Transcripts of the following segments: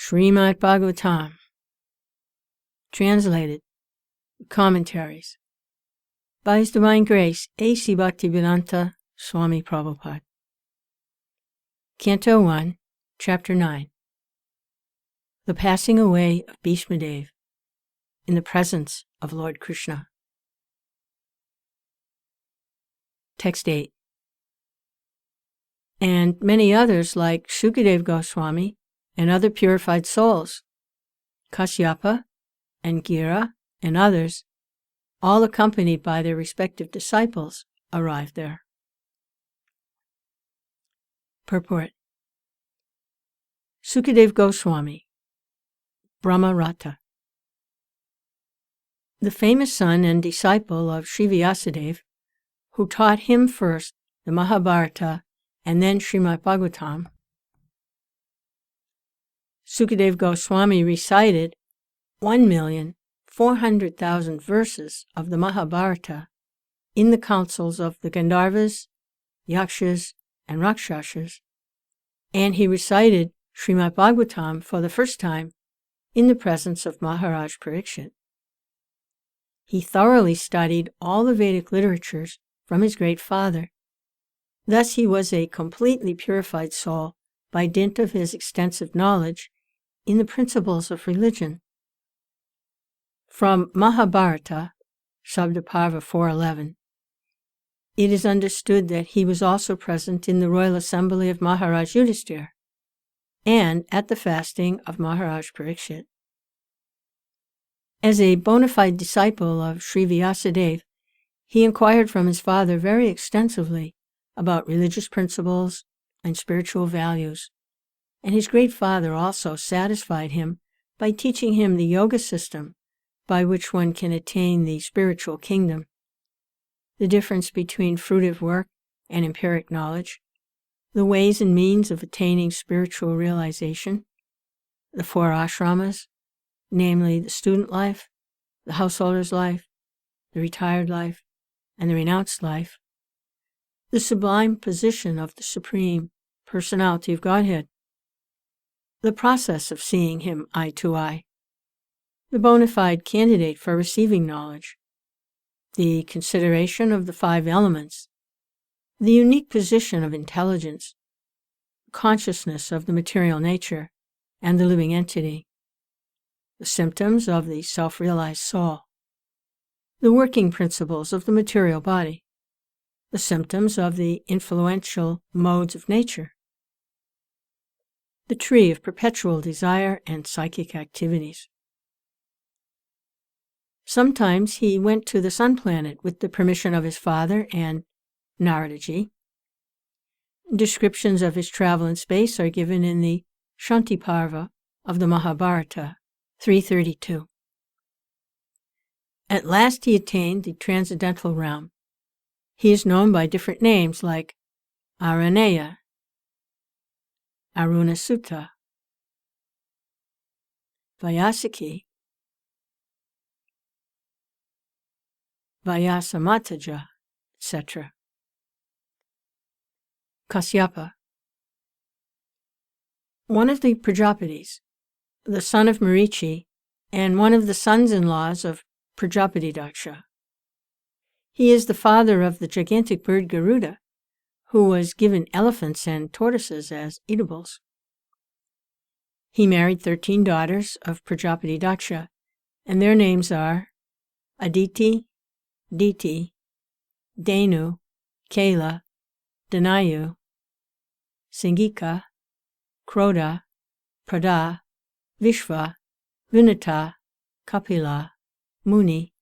Srimad Bhagavatam, translated, commentaries, by His Divine Grace, A.C. Bhaktivedanta Swami Prabhupada. Canto 1, Chapter 9. The Passing Away of Bhīṣmadeva in the Presence of Lord Krishna. Text 8. And many others like Shukadeva Goswami and other purified souls, Kasyapa and Gira and others, all accompanied by their respective disciples, arrived there. Purport. Shukadeva Goswami, Brahmarata. The famous son and disciple of Sri Vyasadeva, who taught him first the Mahabharata and then Srimad Bhagavatam, Shukadeva Goswami recited 1,400,000 verses of the Mahabharata in the councils of the Gandharvas, Yakshas, and Rakshasas, and he recited Srimad Bhagavatam for the first time in the presence of Maharaj Parikshit. He thoroughly studied all the Vedic literatures from his great father. Thus he was a completely purified soul by dint of his extensive knowledge in the principles of religion. From Mahabharata, Shabdaparva 411, it is understood that he was also present in the royal assembly of Maharaj Yudhisthira and at the fasting of Maharaj Parikshit. As a bona fide disciple of Sri Vyasadeva, he inquired from his father very extensively about religious principles and spiritual values, and his great father also satisfied him by teaching him the yoga system by which one can attain the spiritual kingdom, the difference between fruitive work and empiric knowledge, the ways and means of attaining spiritual realization, the 4 ashramas, namely the student life, the householder's life, the retired life, and the renounced life, the sublime position of the Supreme Personality of Godhead, the process of seeing Him eye to eye, the bona fide candidate for receiving knowledge, the consideration of the 5 elements, the unique position of intelligence, consciousness of the material nature and the living entity, the symptoms of the self-realized soul, the working principles of the material body, the symptoms of the influential modes of nature, the tree of perpetual desire and psychic activities. Sometimes he went to the sun planet with the permission of his father and Naradaji. Descriptions of his travel in space are given in the Shanti Parva of the Mahabharata, 332. At last he attained the transcendental realm. He is known by different names like Araneya, Arunasutta, Vyasaki, Vyasamataja, etc. Kasyapa. One of the Prajapatis, the son of Marichi, and one of the sons-in-laws of Prajapati Daksha. He is the father of the gigantic bird Garuda, who was given elephants and tortoises as eatables. He married 13 daughters of Prajapati Daksha, and their names are Aditi, Diti, Denu, Kela, Danayu, Singika, Kroda, Prada, Vishva, Vinata, Kapila, Muni,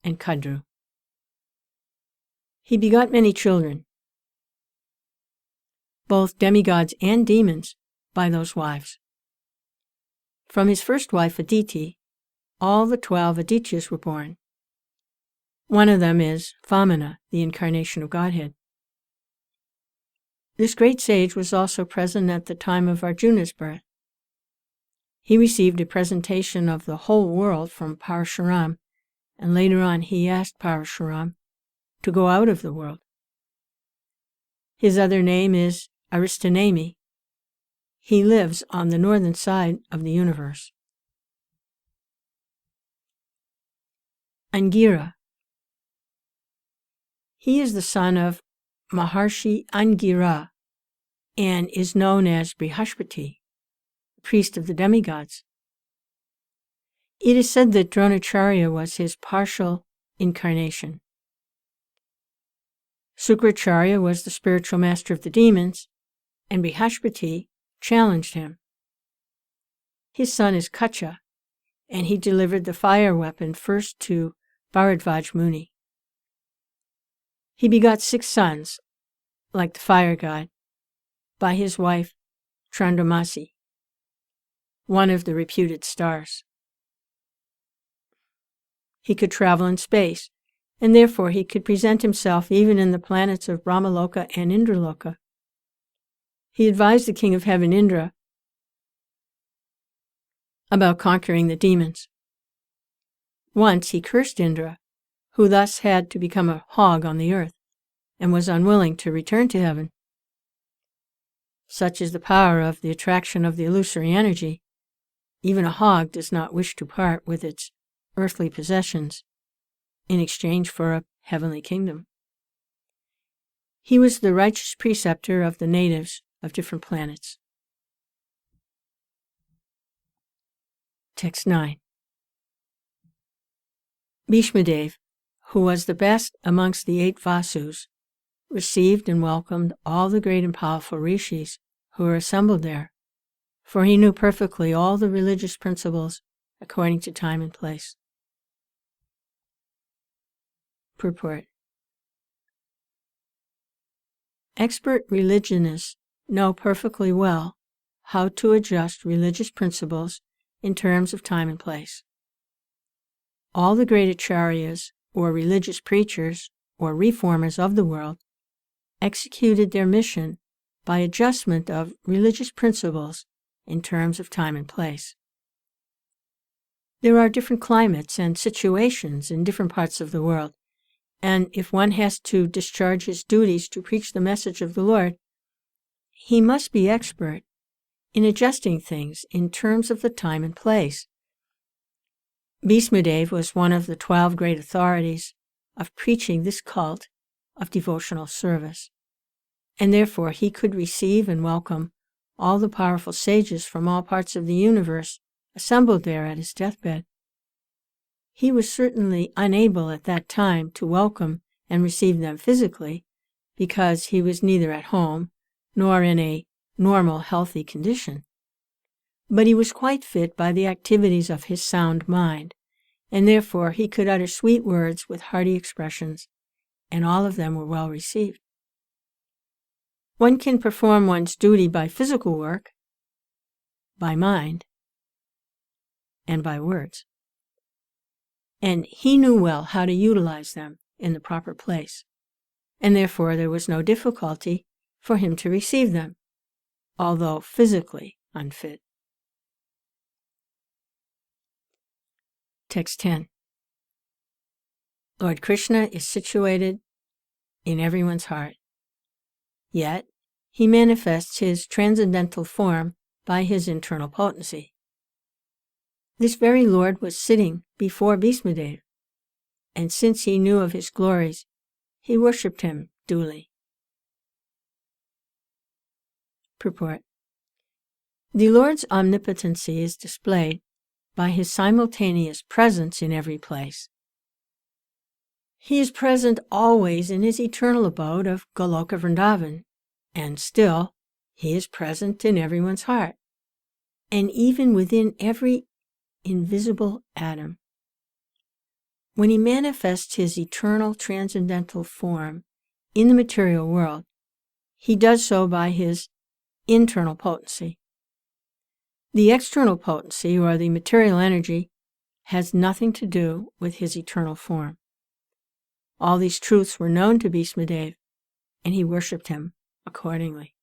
and Kadru. He begot many children, both demigods and demons, by those wives. From his first wife, Aditi, all the 12 Adityas were born. One of them is Vamana, the incarnation of Godhead. This great sage was also present at the time of Arjuna's birth. He received a presentation of the whole world from Parashuram, and later on he asked Parashuram to go out of the world. His other name is Aristanemi. He lives on the northern side of the universe. Angira. He is the son of Maharshi Angira and is known as Bhīṣmadeva, priest of the demigods. It is said that Dronacharya was his partial incarnation. Sukracharya was the spiritual master of the demons, and Bhīṣmadeva challenged him. His son is Kacha, and he delivered the fire weapon first to Bharadvaj Muni. He begot 6 sons, like the fire god, by his wife Chandramasi, one of the reputed stars. He could travel in space, and therefore he could present himself even in the planets of Brahmaloka and Indraloka. He advised the king of heaven, Indra, about conquering the demons. Once he cursed Indra, who thus had to become a hog on the earth, and was unwilling to return to heaven. Such is the power of the attraction of the illusory energy. Even a hog does not wish to part with its earthly possessions in exchange for a heavenly kingdom. He was the righteous preceptor of the natives of different planets. Text 9. Bhīṣmadeva, who was the best amongst the 8 Vasus, received and welcomed all the great and powerful rishis who were assembled there, for he knew perfectly all the religious principles according to time and place. Purport. Expert religionists know perfectly well how to adjust religious principles in terms of time and place. All the great acharyas, or religious preachers, or reformers of the world, executed their mission by adjustment of religious principles in terms of time and place. There are different climates and situations in different parts of the world, and if one has to discharge his duties to preach the message of the Lord, he must be expert in adjusting things in terms of the time and place. Bhīṣmadeva was one of the 12 great authorities of preaching this cult of devotional service, and therefore he could receive and welcome all the powerful sages from all parts of the universe assembled there at his deathbed. He was certainly unable at that time to welcome and receive them physically, because he was neither at home nor in a normal, healthy condition. But he was quite fit by the activities of his sound mind, and therefore he could utter sweet words with hearty expressions, and all of them were well received. One can perform one's duty by physical work, by mind, and by words. And he knew well how to utilize them in the proper place, and therefore there was no difficulty for him to receive them, although physically unfit. Text 10. Lord Krishna is situated in everyone's heart, yet he manifests his transcendental form by his internal potency. This very Lord was sitting before Bhīṣmadeva, and since he knew of his glories, he worshipped him duly. Purport. The Lord's omnipotency is displayed by his simultaneous presence in every place. He is present always in his eternal abode of Goloka Vrindavan, and still he is present in everyone's heart, and even within every invisible atom. When he manifests his eternal transcendental form in the material world, he does so by his internal potency. The external potency, or the material energy, has nothing to do with his eternal form. All these truths were known to Bhīṣmadeva, and he worshipped him accordingly.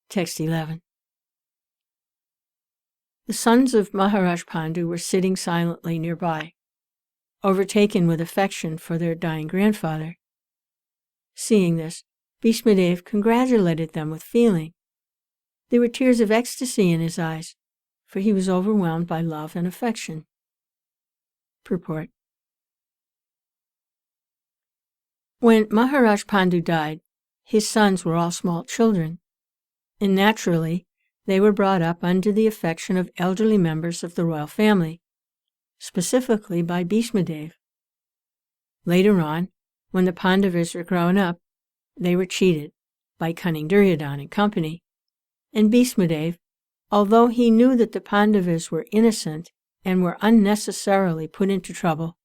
Text 11. The sons of Maharaj Pandu were sitting silently nearby, overtaken with affection for their dying grandfather. Seeing this, Bhīṣmadeva congratulated them with feeling. There were tears of ecstasy in his eyes, for he was overwhelmed by love and affection. Purport. When Maharaj Pandu died, his sons were all small children, and naturally they were brought up under the affection of elderly members of the royal family, specifically by Bhīṣmadeva. Later on, when the Pandavas were grown up, they were cheated by cunning Duryodhana and company, and Bhīṣmadeva, although he knew that the Pandavas were innocent and were unnecessarily put into trouble,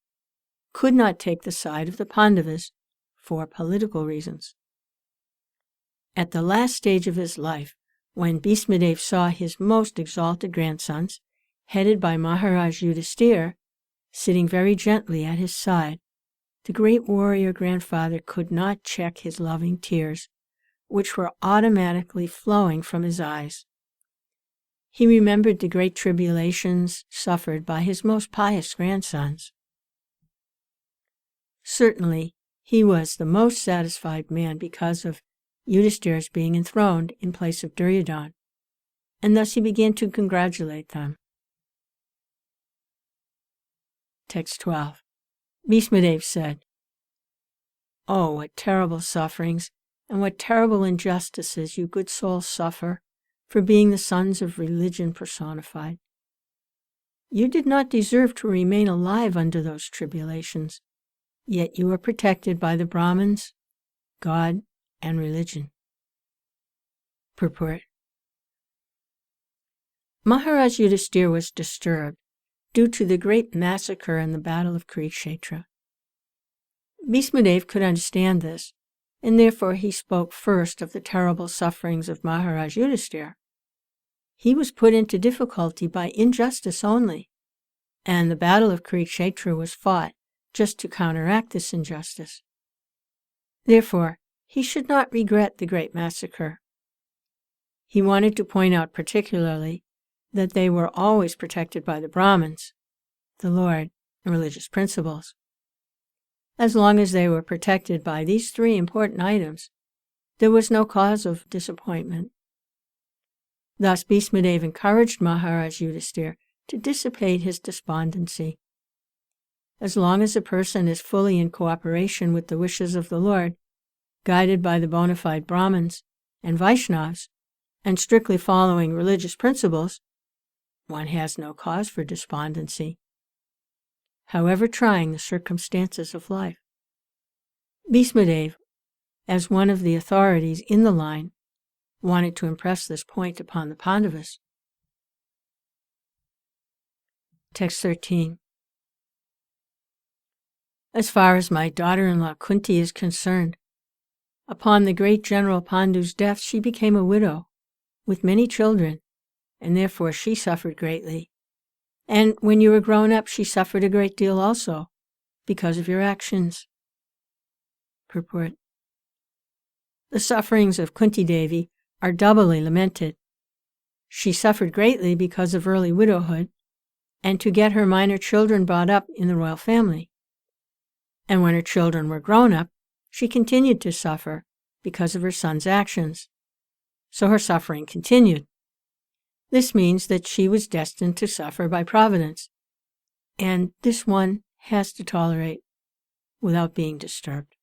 could not take the side of the Pandavas for political reasons. At the last stage of his life, when Bhīṣmadeva saw his most exalted grandsons, headed by Maharaj Yudhisthira, sitting very gently at his side, the great warrior grandfather could not check his loving tears, which were automatically flowing from his eyes. He remembered the great tribulations suffered by his most pious grandsons. Certainly, he was the most satisfied man because of Yudhisthira's being enthroned in place of Duryodhana, and thus he began to congratulate them. Text 12. Bhīṣmadeva said, "Oh, what terrible sufferings and what terrible injustices you good souls suffer for being the sons of religion personified. You did not deserve to remain alive under those tribulations, yet you are protected by the Brahmins, God, and religion." Purport. Maharaj Yudhisthira was disturbed due to the great massacre in the battle of Śrī Kṛṣṇa. Bhīṣmadeva could understand this, and therefore he spoke first of the terrible sufferings of Maharaj Yudhisthira. He was put into difficulty by injustice only, and the battle of Śrī Kṛṣṇa was fought just to counteract this injustice. Therefore, he should not regret the great massacre. He wanted to point out particularly that they were always protected by the Brahmins, the Lord, and religious principles. As long as they were protected by these three important items, there was no cause of disappointment. Thus Bhīṣmadeva encouraged Maharaj Yudhisthira to dissipate his despondency. As long as a person is fully in cooperation with the wishes of the Lord, guided by the bona fide Brahmins and Vaishnavas, and strictly following religious principles, one has no cause for despondency, however trying the circumstances of life. Bhīṣmadeva, as one of the authorities in the line, wanted to impress this point upon the Pandavas. Text 13. As far as my daughter-in-law Kunti is concerned, upon the great General Pandu's death she became a widow, with many children, and therefore she suffered greatly. And when you were grown up, she suffered a great deal also, because of your actions. Purport. The sufferings of Kunti Devi are doubly lamented. She suffered greatly because of early widowhood, and to get her minor children brought up in the royal family. And when her children were grown up, she continued to suffer because of her son's actions. So her suffering continued. This means that she was destined to suffer by providence, and this one has to tolerate without being disturbed.